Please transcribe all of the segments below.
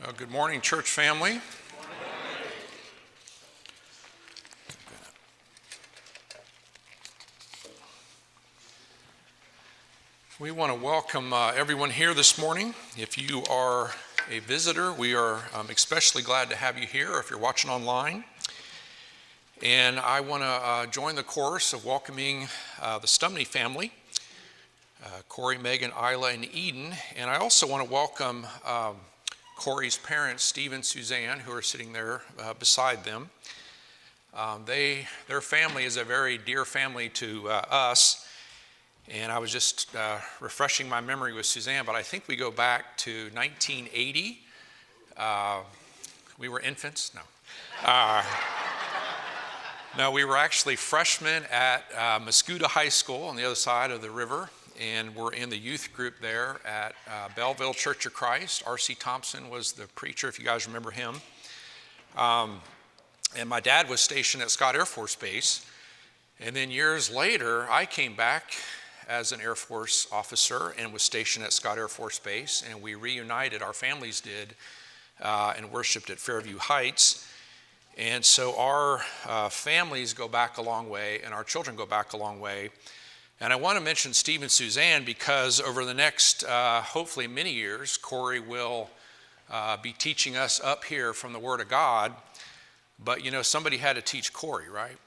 Well, good morning, church family. We want to welcome everyone here this morning. If you are a visitor, we are especially glad to have you here, or if you're watching online. And I want to join the chorus of welcoming the Stumney family, Corey, Megan, Isla, and Eden. And I also want to welcome Corey's parents, Steve and Suzanne, who are sitting there beside them. Their family is a very dear family to us. And I was just refreshing my memory with Suzanne, but I think we go back to 1980. We were infants? No. No, we were actually freshmen at MHCOC High School on the other side of the river, and we're in the youth group there at Belleville Church of Christ. R.C. Thompson was the preacher, if you guys remember him. And my dad was stationed at Scott Air Force Base. And then years later, I came back as an Air Force officer and was stationed at Scott Air Force Base, and we reunited, our families did, and worshiped at Fairview Heights. And so our families go back a long way, and our children go back a long way. And I want to mention Steve and Suzanne because over the next, hopefully many years, Corey will be teaching us up here from the Word of God. But you know, somebody had to teach Corey, right?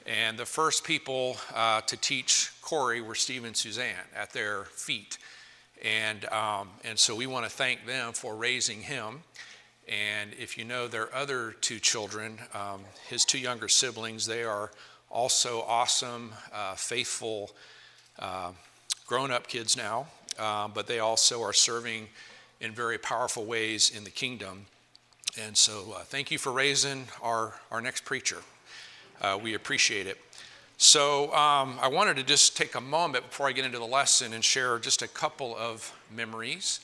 And the first people to teach Corey were Steve and Suzanne at their feet. And so we want to thank them for raising him. And if you know their other two children, his two younger siblings, they are also awesome, faithful, grown-up kids now. But they also are serving in very powerful ways in the kingdom. And so thank you for raising our next preacher. We appreciate it. So I wanted to just take a moment before I get into the lesson and share just a couple of memories.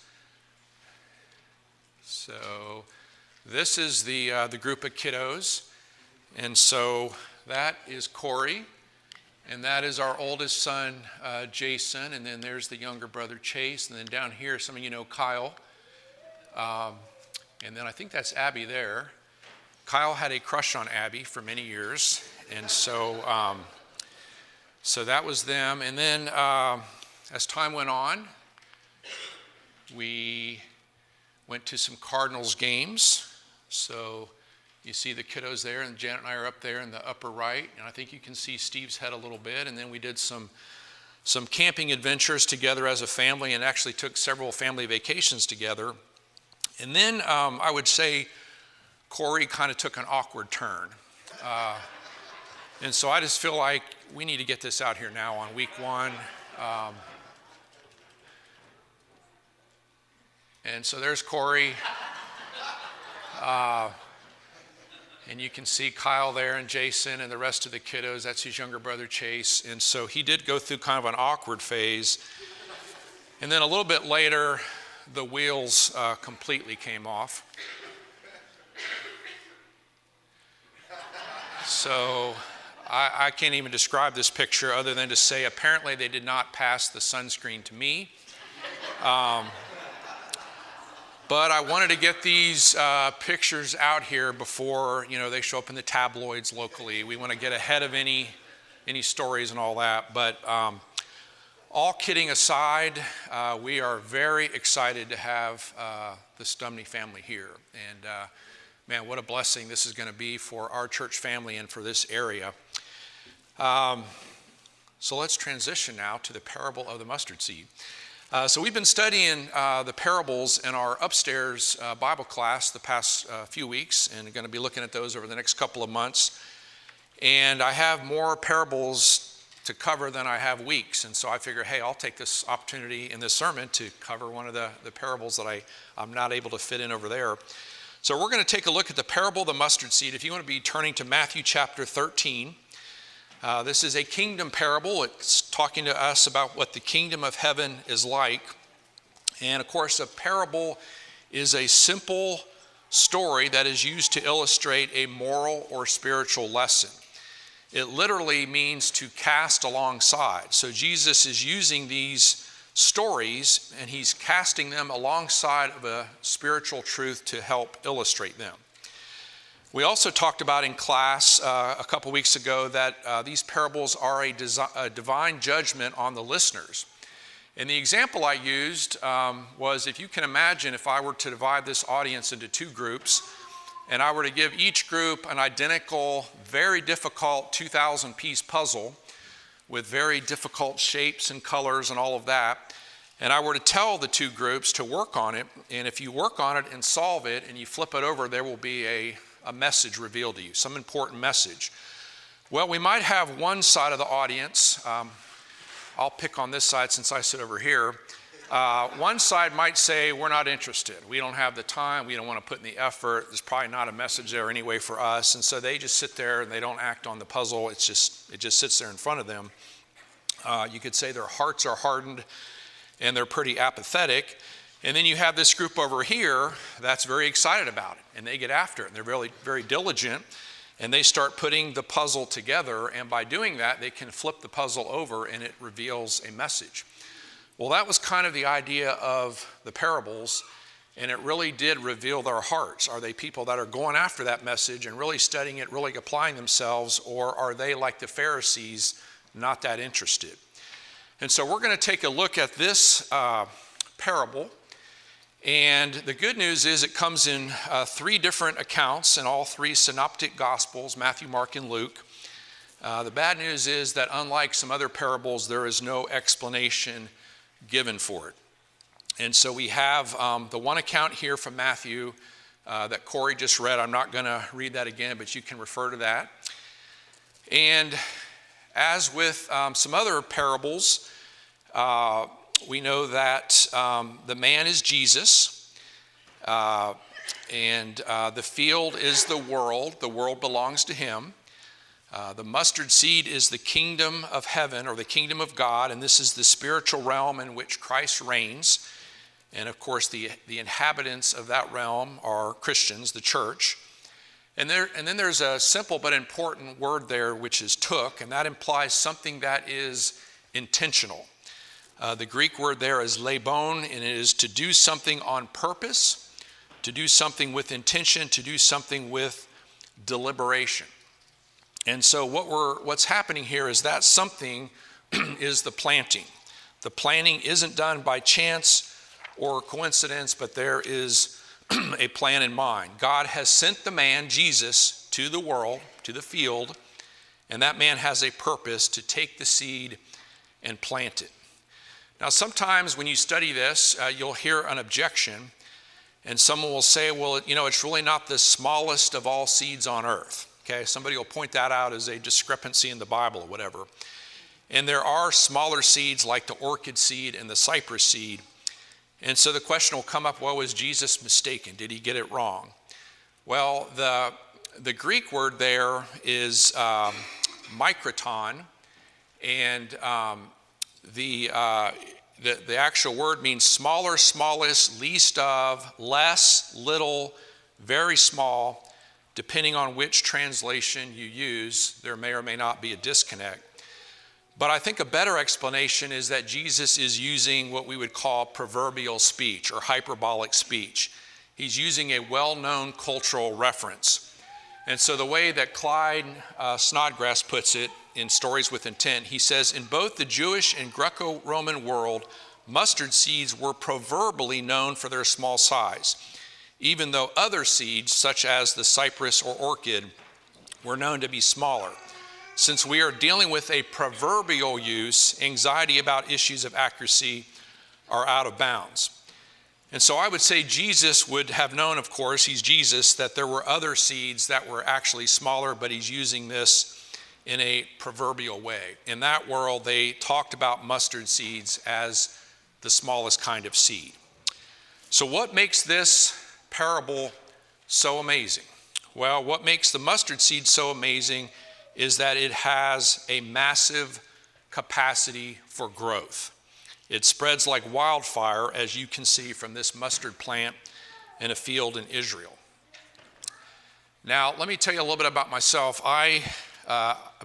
So this is the group of kiddos. And so that is Corey. And that is our oldest son, Jason. And then there's the younger brother, Chase. And then down here, some of you know Kyle. And then I think that's Abby there. Kyle had a crush on Abby for many years, and so so that was them. And then as time went on, we went to some Cardinals games. So you see the kiddos there, and Janet and I are up there in the upper right, and I think you can see Steve's head a little bit. And then we did some camping adventures together as a family, and actually took several family vacations together. And then I would say Corey kind of took an awkward turn. And so I just feel like we need to get this out here now on week one. And so there's Corey. And you can see Kyle there and Jason and the rest of the kiddos. That's his younger brother, Chase. And so he did go through kind of an awkward phase. And then a little bit later, the wheels completely came off. So I can't even describe this picture other than to say apparently they did not pass the sunscreen to me. But I wanted to get these pictures out here before they show up in the tabloids locally. We want to get ahead of any stories and all that. But all kidding aside, we are very excited to have the Stumney family here. And man, what a blessing this is going to be for our church family and for this area. So let's transition now to the parable of the mustard seed. So we've been studying the parables in our upstairs Bible class the past few weeks, and going to be looking at those over the next couple of months. And I have more parables to cover than I have weeks, and so I figure, hey, I'll take this opportunity in this sermon to cover one of the parables that I'm not able to fit in over there. So we're going to take a look at the parable of the mustard seed. If you want to be turning to Matthew chapter 13, this is a kingdom parable. It's talking to us about what the kingdom of heaven is like. And of course, a parable is a simple story that is used to illustrate a moral or spiritual lesson. It literally means to cast alongside. So Jesus is using these stories, and he's casting them alongside of a spiritual truth to help illustrate them. We also talked about in class a couple weeks ago that these parables are a divine judgment on the listeners. And the example I used was, if you can imagine, if I were to divide this audience into two groups, and I were to give each group an identical, very difficult 2,000-piece puzzle with very difficult shapes and colors and all of that, and I were to tell the two groups to work on it, and if you work on it and solve it and you flip it over, there will be a message revealed to you, some important message. Well, we might have one side of the audience, I'll pick on this side since I sit over here. One side might say, we're not interested. We don't have the time. We don't want to put in the effort. There's probably not a message there anyway for us. And so they just sit there and they don't act on the puzzle. It just sits there in front of them. You could say their hearts are hardened and they're pretty apathetic. And then you have this group over here that's very excited about it, and they get after it, and they're really very diligent. And they start putting the puzzle together, and by doing that, they can flip the puzzle over and it reveals a message. Well, that was kind of the idea of the parables, and it really did reveal their hearts. Are they people that are going after that message and really studying it, really applying themselves, or are they like the Pharisees, not that interested? And so we're going to take a look at this parable. And the good news is it comes in three different accounts in all three synoptic gospels, Matthew, Mark, and Luke. The bad news is that unlike some other parables, there is no explanation given for it. And so we have the one account here from Matthew that Corey just read. I'm not going to read that again, but you can refer to that. And as with some other parables, we know that the man is Jesus, and the field is the world belongs to him. The mustard seed is the kingdom of heaven, or the kingdom of God, and this is the spiritual realm in which Christ reigns. And of course, the inhabitants of that realm are Christians, the church. And then there's a simple but important word there, which is took, and that implies something that is intentional. The Greek word there is labon, and it is to do something on purpose, to do something with intention, to do something with deliberation. And so what's happening here is that something is the planting. The planting isn't done by chance or coincidence, but there is a plan in mind. God has sent the man, Jesus, to the world, to the field, and that man has a purpose to take the seed and plant it. Now, sometimes when you study this, you'll hear an objection, and someone will say, well, it's really not the smallest of all seeds on earth. Okay, somebody will point that out as a discrepancy in the Bible or whatever. And there are smaller seeds like the orchid seed and the cypress seed. And so the question will come up, well, was Jesus mistaken? Did he get it wrong? Well, the Greek word there is mikroton, and the actual word means smaller, smallest, least of, less, little, very small. Depending on which translation you use, there may or may not be a disconnect. But I think a better explanation is that Jesus is using what we would call proverbial speech or hyperbolic speech. He's using a well-known cultural reference. And so the way that Clyde Snodgrass puts it in Stories with Intent, he says, in both the Jewish and Greco-Roman world, mustard seeds were proverbially known for their small size, even though other seeds, such as the cypress or orchid, were known to be smaller. Since we are dealing with a proverbial use, anxiety about issues of accuracy are out of bounds. And so I would say Jesus would have known, of course, he's Jesus, that there were other seeds that were actually smaller, but he's using this in a proverbial way. In that world, they talked about mustard seeds as the smallest kind of seed. So what makes this parable so amazing? Well, what makes the mustard seed so amazing is that it has a massive capacity for growth. It spreads like wildfire, as you can see from this mustard plant in a field in Israel. Now, let me tell you a little bit about myself.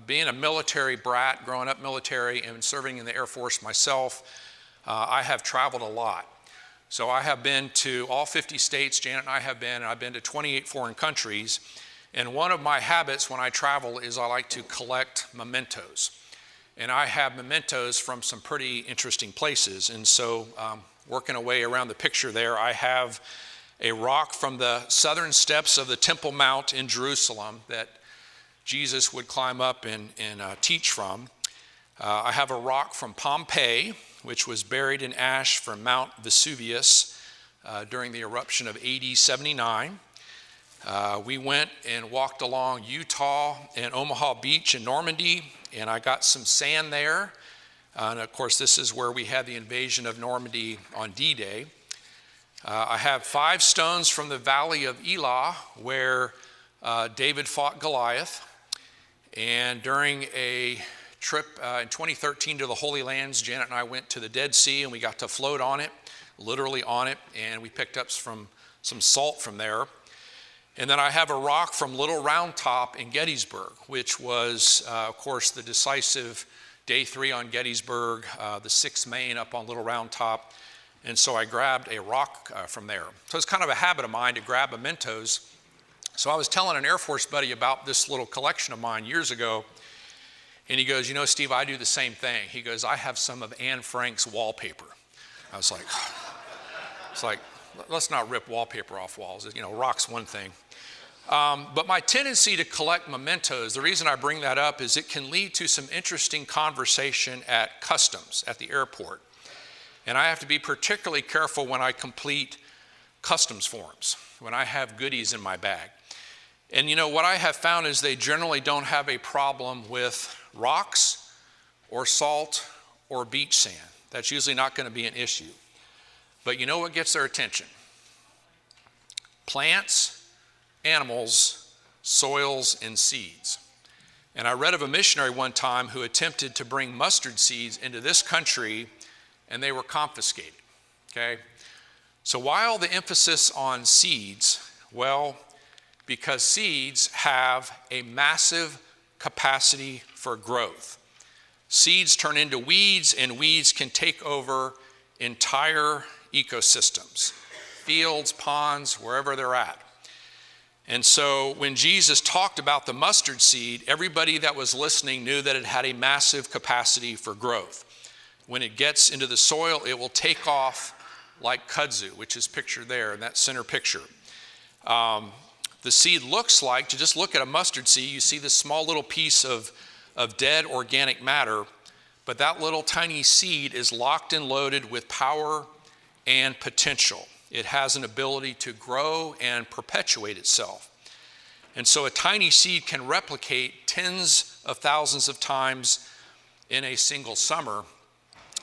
Being a military brat, growing up military and serving in the Air Force myself, I have traveled a lot. So I have been to all 50 states, Janet and I have been, and I've been to 28 foreign countries. And one of my habits when I travel is I like to collect mementos. And I have mementos from some pretty interesting places. And so working away around the picture there, I have a rock from the southern steps of the Temple Mount in Jerusalem that Jesus would climb up and teach from. I have a rock from Pompeii, which was buried in ash from Mount Vesuvius during the eruption of AD 79. We went and walked along Utah and Omaha Beach in Normandy, and I got some sand there. And of course, this is where we had the invasion of Normandy on D-Day. I have 5 stones from the Valley of Elah, where David fought Goliath. And during a trip in 2013 to the Holy Lands, Janet and I went to the Dead Sea, and we got to float on it, literally on it, and we picked up some salt from there. And then I have a rock from Little Round Top in Gettysburg, which was, of course, the decisive Day 3 on Gettysburg, the 6th Maine up on Little Round Top. And so I grabbed a rock from there. So it's kind of a habit of mine to grab mementos. So I was telling an Air Force buddy about this little collection of mine years ago. And he goes, you know, Steve, I do the same thing. He goes, I have some of Anne Frank's wallpaper. I was like, it's like, let's not rip wallpaper off walls. You know, rock's one thing. But my tendency to collect mementos, the reason I bring that up is it can lead to some interesting conversation at customs, at the airport. And I have to be particularly careful when I complete customs forms, when I have goodies in my bag. And you know, what I have found is they generally don't have a problem with rocks or salt or beach sand. That's usually not going to be an issue. But you know what gets their attention? Plants, animals, soils, and seeds. And I read of a missionary one time who attempted to bring mustard seeds into this country, and they were confiscated, okay? So why all the emphasis on seeds? Well, because seeds have a massive capacity for growth. Seeds turn into weeds, and weeds can take over entire ecosystems, fields, ponds, wherever they're at. And so when Jesus talked about the mustard seed, everybody that was listening knew that it had a massive capacity for growth. When it gets into the soil, it will take off like kudzu, which is pictured there in that center picture. The seed looks like, to just look at a mustard seed, you see this small little piece of dead organic matter, but that little tiny seed is locked and loaded with power and potential. It has an ability to grow and perpetuate itself. And so a tiny seed can replicate tens of thousands of times in a single summer.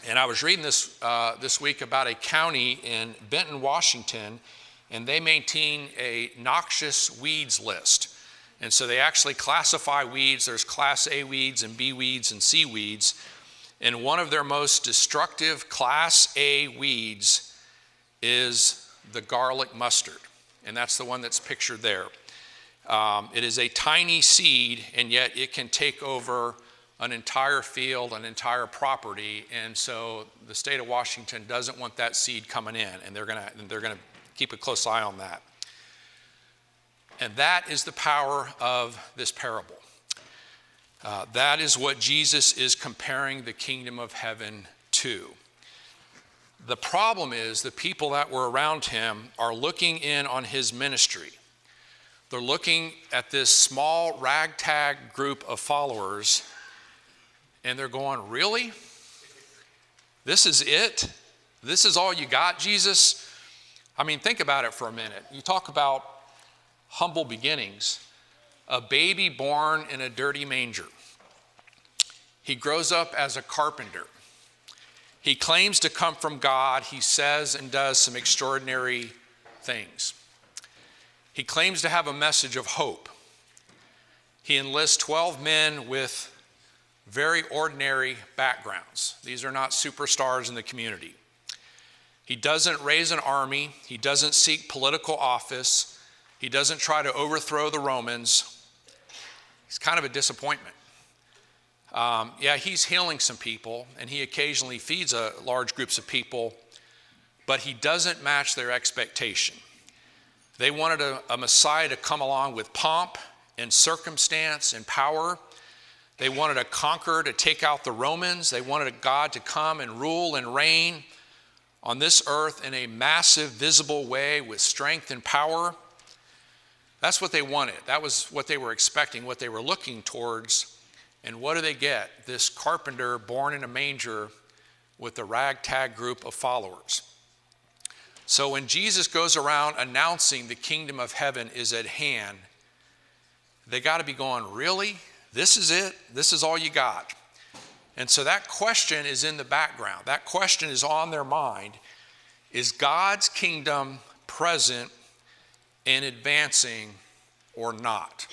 And I was reading this week about a county in Benton, Washington, and they maintain a noxious weeds list. And so they actually classify weeds. There's Class A weeds and B weeds and C weeds. And one of their most destructive Class A weeds is the garlic mustard. And that's the one that's pictured there. It is a tiny seed, and yet it can take over an entire field, an entire property. And so the state of Washington doesn't want that seed coming in, and they're gonna keep a close eye on that. And that is the power of this parable. That is what Jesus is comparing the kingdom of heaven to. The problem is the people that were around him are looking in on his ministry. They're looking at this small ragtag group of followers, and they're going, really? This is it? This is all you got, Jesus? I mean, think about it for a minute. You talk about humble beginnings. A baby born in a dirty manger. He grows up as a carpenter. He claims to come from God. He says and does some extraordinary things. He claims to have a message of hope. He enlists 12 men with very ordinary backgrounds. These are not superstars in the community. He doesn't raise an army. He doesn't seek political office. He doesn't try to overthrow the Romans. He's kind of a disappointment. Yeah, he's healing some people, and he occasionally feeds large groups of people, but he doesn't match their expectation. They wanted a Messiah to come along with pomp and circumstance and power. They wanted a conqueror to take out the Romans. They wanted a God to come and rule and reign on this earth in a massive, visible way with strength and power. That's what they wanted. That was what they were expecting, what they were looking towards. And what do they get? This carpenter born in a manger with a ragtag group of followers. So when Jesus goes around announcing the kingdom of heaven is at hand, they got to be going, really? This is it? This is all you got? And so that question is in the background. That question is on their mind. Is God's kingdom present and advancing or not?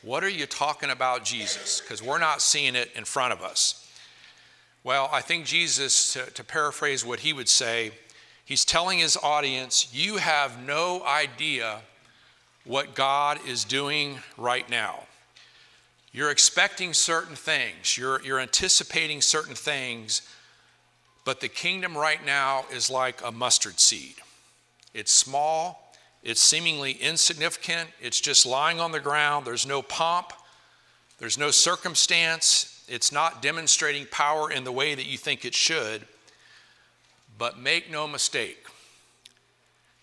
What are you talking about, Jesus? Because we're not seeing it in front of us. Well, I think Jesus, to paraphrase what he would say, he's telling his audience, you have no idea what God is doing right now. You're expecting certain things. You're anticipating certain things, but the kingdom right now is like a mustard seed. It's small. It's seemingly insignificant. It's just lying on the ground. There's no pomp. There's no circumstance. It's not demonstrating power in the way that you think it should. But make no mistake,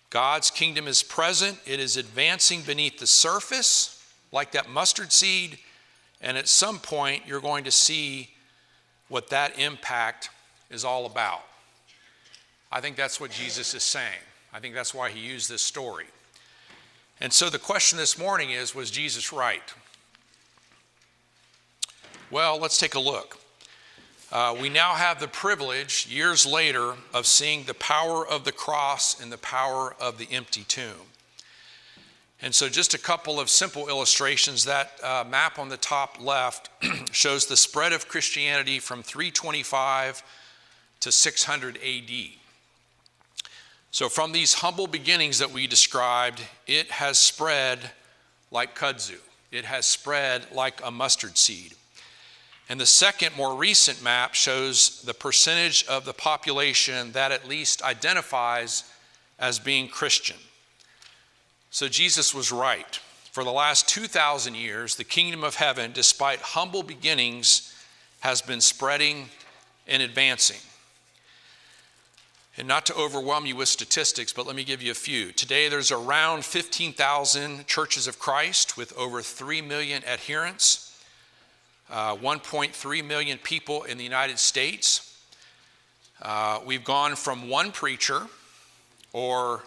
God's kingdom is present. It is advancing beneath the surface like that mustard seed. And at some point, you're going to see what that impact is all about. I think that's what Jesus is saying. I think that's why he used this story. And so the question this morning is, was Jesus right? Well, let's take a look. We now have the privilege, years later, of seeing the power of the cross and the power of the empty tomb. And so just a couple of simple illustrations. That map on the top left shows the spread of Christianity from 325 to 600 AD. So from these humble beginnings that we described, it has spread like kudzu. It has spread like a mustard seed. And the second, more recent map shows the percentage of the population that at least identifies as being Christian. So Jesus was right. For the last 2,000 years, the kingdom of heaven, despite humble beginnings, has been spreading and advancing. And not to overwhelm you with statistics, but let me give you a few. Today, there's around 15,000 churches of Christ with over 3 million adherents, 1.3 million people in the United States. We've gone from one preacher, or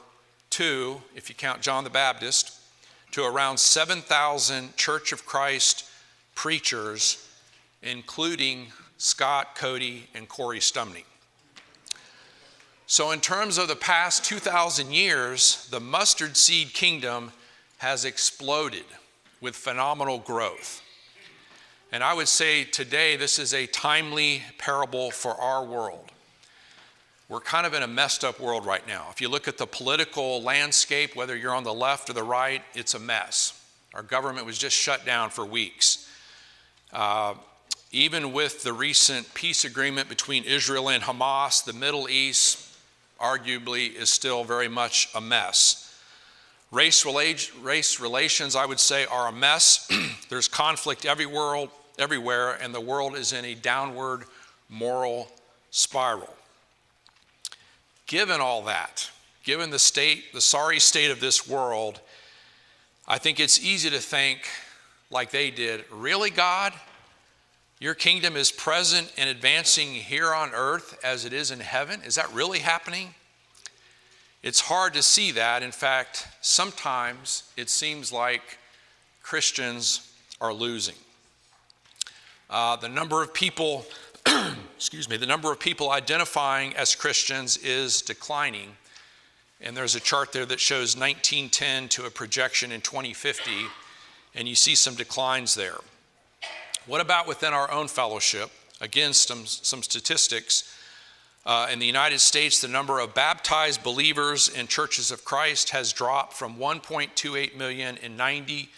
two, if you count John the Baptist, to around 7,000 Church of Christ preachers, including Scott, Cody, and Corey Stumney. So in terms of the past 2,000 years, the mustard seed kingdom has exploded with phenomenal growth. And I would say today this is a timely parable for our world. We're kind of in a messed up world right now. If you look at the political landscape, whether you're on the left or the right, it's a mess. Our government was just shut down for weeks. Even with the recent peace agreement between Israel and Hamas, the Middle East arguably is still very much a mess. Race relations, I would say, are a mess. There's conflict everywhere, and the world is in a downward moral spiral. Given all that, given the sorry state of this world, I think it's easy to think like they did, really, God? Your kingdom is present and advancing here on earth as it is in heaven? Is that really happening? It's hard to see that. In fact, sometimes it seems like Christians are losing. The number of people the number of people identifying as Christians is declining. And there's a chart there that shows 1910 to a projection in 2050, and you see some declines there. What about within our own fellowship? Again, some statistics. In the United States, the number of baptized believers in churches of Christ has dropped from 1.28 million in 90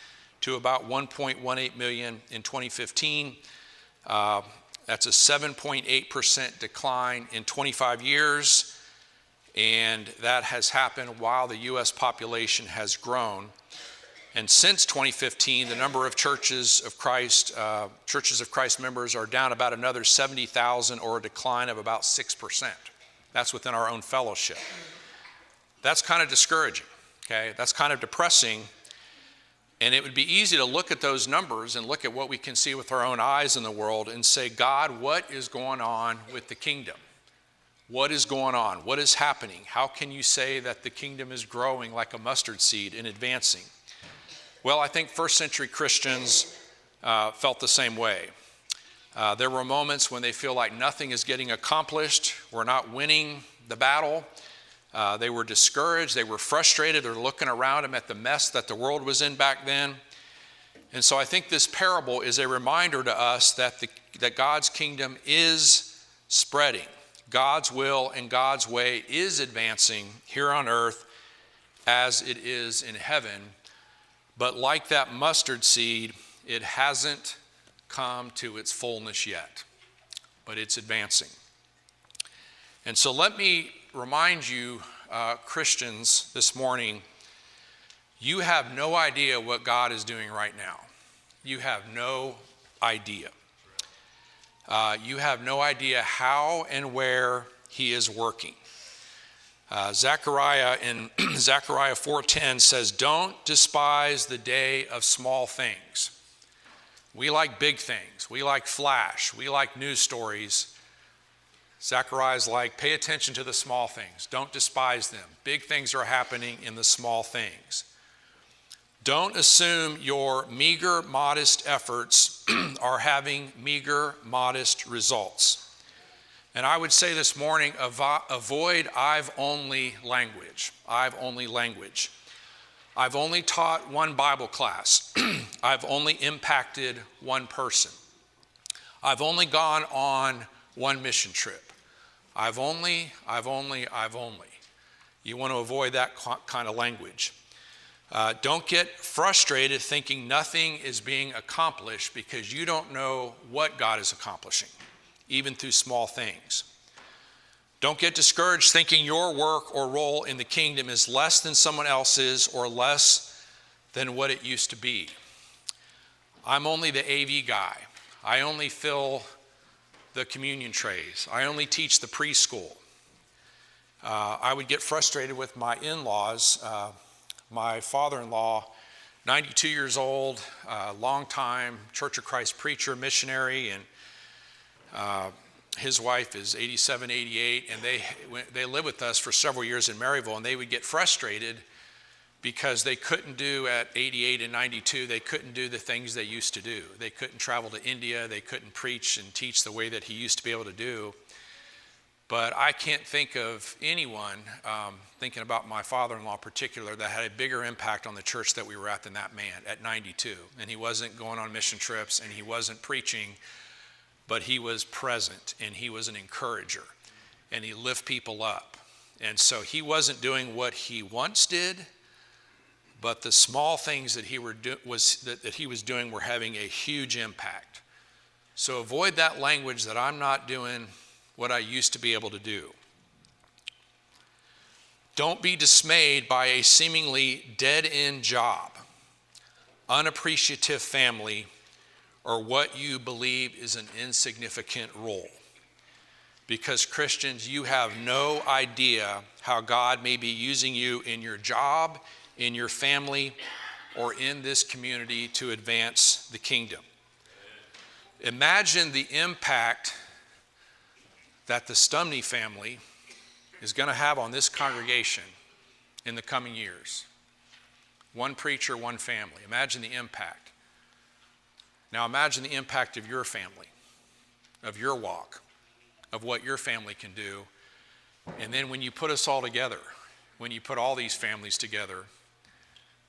to about 1.18 million in 2015. That's a 7.8% decline in 25 years, and that has happened while the U.S. population has grown. And since 2015, the number of churches of Christ members are down about another 70,000, or a decline of about 6%. That's within our own fellowship. That's kind of discouraging, okay? That's kind of depressing. And it would be easy to look at those numbers and look at what we can see with our own eyes in the world and say, God, what is going on with the kingdom? What is going on? What is happening? How can you say that the kingdom is growing like a mustard seed and advancing? Well, I think first century Christians felt the same way. There were moments when they feel like nothing is getting accomplished. We're not winning the battle. They were discouraged. They were frustrated. They're looking around them at the mess that the world was in back then. And so I think this parable is a reminder to us that God's kingdom is spreading. God's will and God's way is advancing here on earth as it is in heaven. But like that mustard seed, it hasn't come to its fullness yet, but it's advancing. And so let me remind you, Christians, this morning, you have no idea what God is doing right now. You have no idea. You have no idea how and where he is working. Zechariah in Zechariah 4:10 says, don't despise the day of small things. We like big things. We like flash. We like news stories. Zechariah's like, pay attention to the small things. Don't despise them. Big things are happening in the small things. Don't assume your meager, modest efforts are having meager, modest results. And I would say this morning, avoid I've only language. I've only language. I've only taught one Bible class. I've only impacted one person. I've only gone on one mission trip. I've only. You want to avoid that kind of language. Don't get frustrated thinking nothing is being accomplished because you don't know what God is accomplishing, even through small things. Don't get discouraged thinking your work or role in the kingdom is less than someone else's or less than what it used to be. I'm only the AV guy. I only fill the communion trays. I only teach the preschool. I would get frustrated with my in-laws. My father-in-law, 92 years old, long-time Church of Christ preacher, missionary, and his wife is 87, 88, and they lived with us for several years in Maryville, and they would get frustrated because they couldn't do at 88 and 92, they couldn't do the things they used to do. They couldn't travel to India, they couldn't preach and teach the way that he used to be able to do. But I can't think of anyone, thinking about my father-in-law in particular, that had a bigger impact on the church that we were at than that man at 92. And he wasn't going on mission trips and he wasn't preaching, but he was present and he was an encourager and he lifted people up. And so he wasn't doing what he once did, but the small things that he was doing were having a huge impact. So avoid that language that I'm not doing what I used to be able to do. Don't be dismayed by a seemingly dead-end job, unappreciative family, or what you believe is an insignificant role. Because Christians, you have no idea how God may be using you in your job, in your family, or in this community to advance the kingdom. Imagine the impact that the Stumney family is going to have on this congregation in the coming years. One preacher, one family. Imagine the impact. Now imagine the impact of your family, of your walk, of what your family can do. And then when you put us all together, when you put all these families together,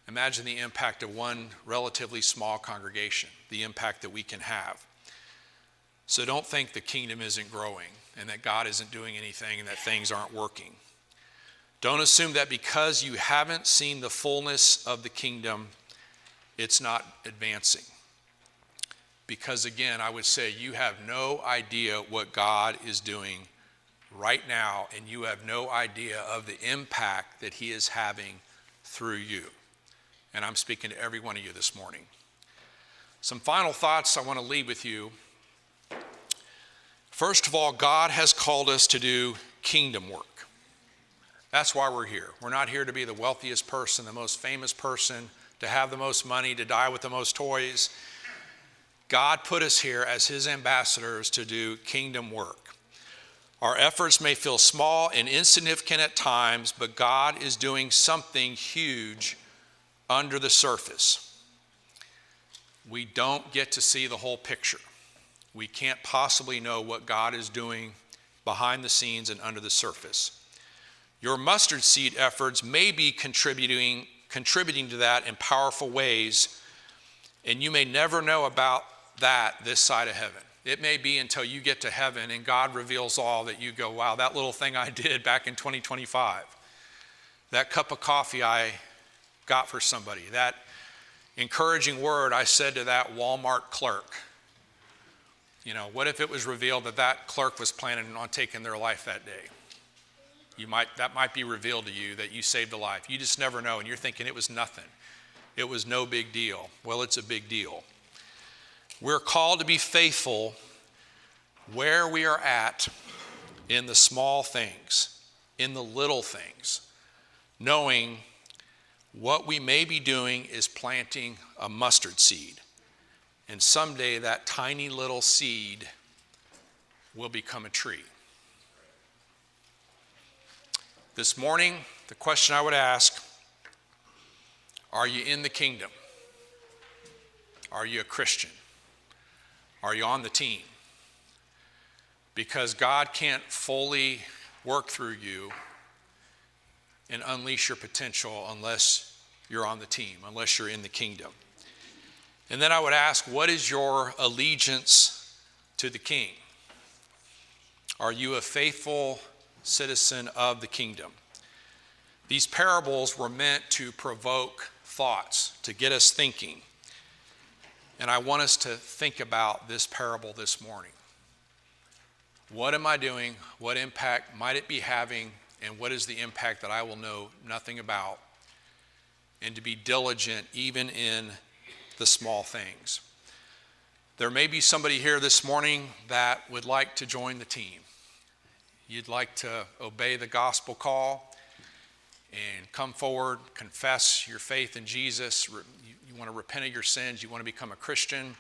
imagine the impact of one relatively small congregation, the impact that we can have. So don't think the kingdom isn't growing and that God isn't doing anything and that things aren't working. Don't assume that because you haven't seen the fullness of the kingdom, it's not advancing. because again, I would say you have no idea what God is doing right now, and you have no idea of the impact that he is having through you. And I'm speaking to every one of you this morning. Some final thoughts I want to leave with you. First of all, God has called us to do kingdom work. That's why we're here. We're not here to be the wealthiest person, the most famous person, to have the most money, to die with the most toys. God put us here as his ambassadors to do kingdom work. Our efforts may feel small and insignificant at times, but God is doing something huge under the surface. We don't get to see the whole picture. We can't possibly know what God is doing behind the scenes and under the surface. Your mustard seed efforts may be contributing to that in powerful ways, and you may never know about that this side of heaven. It may be until you get to heaven and God reveals all that you go, wow, that little thing I did back in 2025, that cup of coffee I got for somebody, that encouraging word I said to that Walmart clerk. You know, what if it was revealed that that clerk was planning on taking their life that day? That might be revealed to you that you saved a life. You just never know, and you're thinking it was nothing. It was no big deal. Well, it's a big deal. We're called to be faithful where we are at in the small things, in the little things, knowing what we may be doing is planting a mustard seed. And someday that tiny little seed will become a tree. This morning, the question I would ask, are you in the kingdom? Are you a Christian? Are you on the team? Because God can't fully work through you and unleash your potential unless you're on the team, unless you're in the kingdom. And then I would ask, what is your allegiance to the King? Are you a faithful citizen of the kingdom? These parables were meant to provoke thoughts, to get us thinking. And I want us to think about this parable this morning. What am I doing? What impact might it be having? And what is the impact that I will know nothing about? And to be diligent even in the small things. There may be somebody here this morning that would like to join the team. You'd like to obey the gospel call and come forward, confess your faith in Jesus. You want to repent of your sins. You want to become a Christian.